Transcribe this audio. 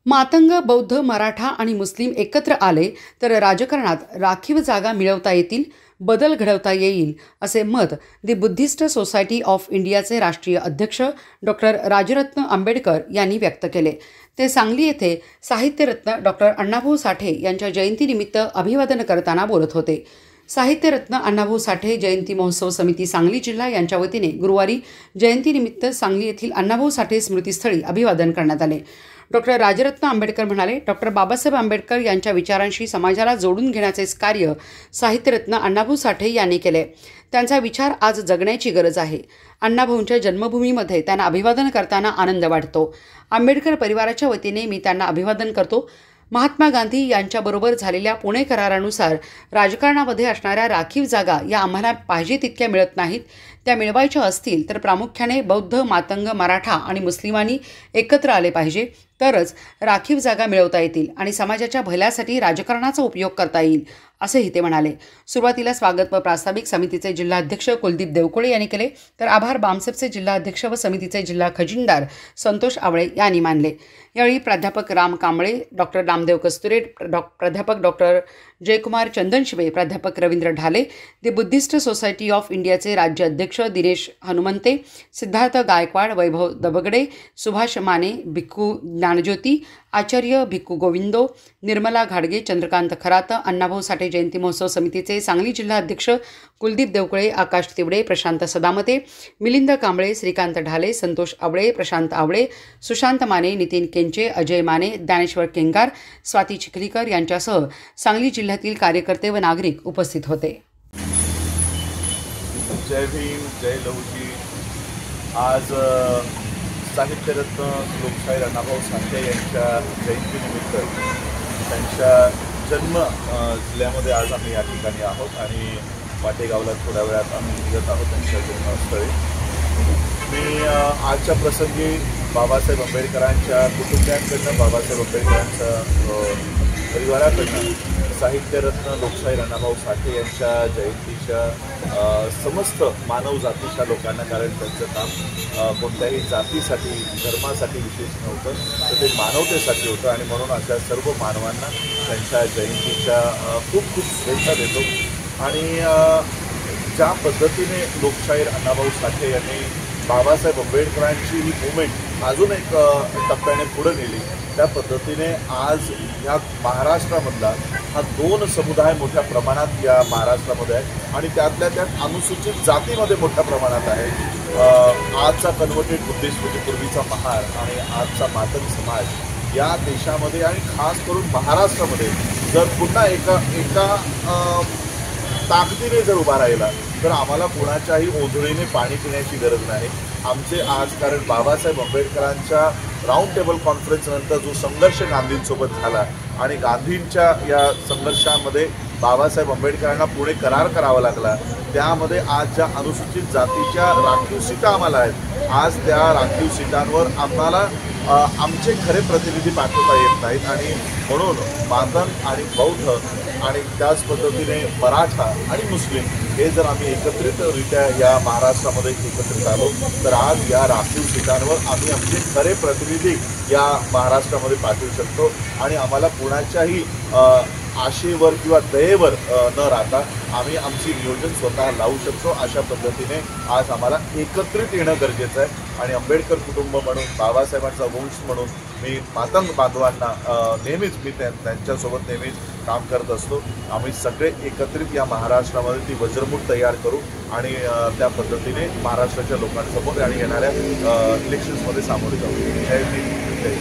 मातंग बौद्ध मराठा आणि मुस्लिम एकत्र आले तर राजकारणात राखीव जागा मिळवता येतील, बदल घडवता येईल असे मत दी बुद्धिस्ट सोसायटी ऑफ इंडियाचे राष्ट्रीय अध्यक्ष डॉक्टर राजरत्न आंबेडकर यांनी व्यक्त केले। ते सांगली येथे साहित्यरत्न डॉक्टर अण्णाभाऊ साठे यांच्या जयंतीनिमित्त अभिवादन करताना बोलत होते। साहित्यरत्न अण्णाभाऊ साठे जयंती महोत्सव समिती सांगली जिल्हा यांच्या वतीने गुरुवारी जयंतीनिमित्त सांगली येथील अण्णाभाऊ साठे स्मृतीस्थळी अभिवादन करण्यात आले। डॉक्टर राजरत्न आंबेडकर म्हणाले, डॉक्टर बाबासाहेब आंबेडकर यांच्या विचारांशी समाजाला जोडून घेण्याचे कार्य साहित्यरत्न अण्णाभाऊ साठे यांनी केले। त्यांचा विचार आज जगण्याची गरज आहे। अण्णाभाऊंच्या जन्मभूमीमध्ये त्यांना अभिवादन करताना आनंद वाटतो। आंबेडकर परिवाराच्या वतीने मी त्यांना अभिवादन करतो। महात्मा गांधी यांच्याबरोबर झालेल्या पुणे करारानुसार राजकारणामध्ये असणाऱ्या राखीव जागा या आम्हाला पाहिजे तितक्या मिळत नाहीत। त्या मिळवायच्या असतील तर प्रामुख्याने बौद्ध, मातंग, मराठा आणि मुस्लिमांनी एकत्र आले पाहिजे, तरच राखीव जागा मिळवता येतील आणि समाजाच्या भल्यासाठी राजकारणाचा उपयोग करता येईल, असेही ते म्हणाले। सुरुवातीला स्वागत व प्रास्ताविक समितीचे जिल्हाध्यक्ष कुलदीप देवकोळे यांनी केले, तर आभार बामसेपचे जिल्हाध्यक्ष व समितीचे जिल्हा खजिनदार संतोष आवळे यांनी मानले। यावेळी प्राध्यापक राम कांबळे, डॉक्टर नामदेव कस्तुरे, प्राध्यापक डॉक्टर जयकुमार चंदनशिवे, प्राध्यापक रवींद्र ढाले, दी बुद्धिस्ट सोसायटी ऑफ इंडियाचे राज्य अध्यक्ष दिनेश हनुमंते, सिद्धार्थ गायकवाड, वैभव दबगडे, सुभाष माने, भिक्खू ज्ञानज्योती, आचार्य भिक्खू गोविंदो, निर्मला घाडगे, चंद्रकांत खरात, अण्णाभाऊ साठे जयंती महोत्सव समितीचे सांगली जिल्हा अध्यक्ष कुलदीप देवकोळे, आकाश तिवडे, प्रशांत सदामते, मिलिंद कांबळे, श्रीकांत ढाले, संतोष आवळे, प्रशांत आवळे, सुशांत माने, नितीन केंचे, अजय माने, ज्ञानेश्वर केंगार, स्वाती चिखलीकर यांच्यासह सांगली जिल्ह्यातील कार्यकर्ते व नागरिक उपस्थित होते। जय भीम, जय लहुजी। आज साहित्यरत्न लोकशाहीर अण्णाभाऊ साठे यांच्या जयंतीनिमित्त त्यांच्या जन्म जिल्ह्यामध्ये आज आम्ही या ठिकाणी आहोत आणि वाटेगावला थोड्या वेळात आम्ही निघत आहोत त्यांच्या जन्मस्थळी। मी आजच्या प्रसंगी बाबासाहेब आंबेडकरांच्या कुटुंबियांकडनं, बाबासाहेब आंबेडकरांच्या परिवाराकडनं साहित्यरत्न लोकशाहीर अण्णाभाऊ साठे यांच्या जयंतीच्या समस्त मानवजातीच्या लोकांना, कारण त्यांचं काम कोणत्याही जातीसाठी, धर्मासाठी विशेष नव्हतं, तर ते मानवतेसाठी होतं आणि म्हणून अशा सर्व मानवांना त्यांच्या जयंतीच्या खूप खूप शुभेच्छा देतो। आणि ज्या पद्धतीने लोकशाहीर अण्णाभाऊ साठे यांनी बाबासाहेब आंबेडकरांची ही मुवमेंट अजून एक टप्प्याने पुढे नेली, त्या पद्धतीने आज ह्या महाराष्ट्रामधला हा 2 समुदाय मोठ्या प्रमाणात या महाराष्ट्रामध्ये आहे आणि त्यातल्या त्यात अनुसूचित जातीमध्ये मोठ्या प्रमाणात आहे। आजचा कन्व्हर्टेड बुद्धिस्ट म्हणजे पूर्वीचा महार आणि आजचा मातंग समाज या देशामध्ये आणि खास करून महाराष्ट्रामध्ये जर पुन्हा एका ताकदीने जर उभा राहिला तर आम्हाला कोणाच्याही ओझळीने पाणी पिण्याची गरज नाही। आमचे आज, कारण बाबासाहेब आंबेडकरांच्या राऊंड टेबल कॉन्फरन्सनंतर जो संघर्ष गांधींसोबत झाला आणि गांधींच्या या संघर्षामध्ये बाबासाहेब आंबेडकरांना पुढे करार करावा लागला, त्यामध्ये आज ज्या अनुसूचित जातीच्या राखीव सीटा आम्हाला आहेत, आज त्या राखीव सीटांवर आम्हाला आमचे खरे प्रतिनिधी पाठवता येत नाहीत आणि म्हणून मातंग आणि बौद्ध आणि त्याच पद्धतीने मराठा आणि मुस्लिम हे जर आम्ही एकत्रितरित्या या महाराष्ट्रामध्ये एकत्रित आलो तर आज या राखीव सीटांवर आम्ही आमचे खरे प्रतिनिधी या महाराष्ट्रामध्ये पाठवू शकतो आणि आम्हाला कुणाच्याही आशेवर किंवा दयेवर न राहता आम्ही आमची नियोजन स्वतः लावू शकतो। अशा पद्धतीने आज आम्हाला एकत्रित येणं गरजेचं आहे आणि आंबेडकर कुटुंब म्हणून, बाबासाहेबांचा वंश म्हणून मी मातंग बांधवांना नेहमीच त्यांच्यासोबत नेहमीच काम करत असतो। आम्ही सगळे एकत्रित या महाराष्ट्रामध्ये ती वज्रमूठ तयार करू आणि त्या पद्धतीने महाराष्ट्राच्या लोकांसमोर आणि येणाऱ्या इलेक्शन्समध्ये सामोरे जाऊ। जय भीम, जय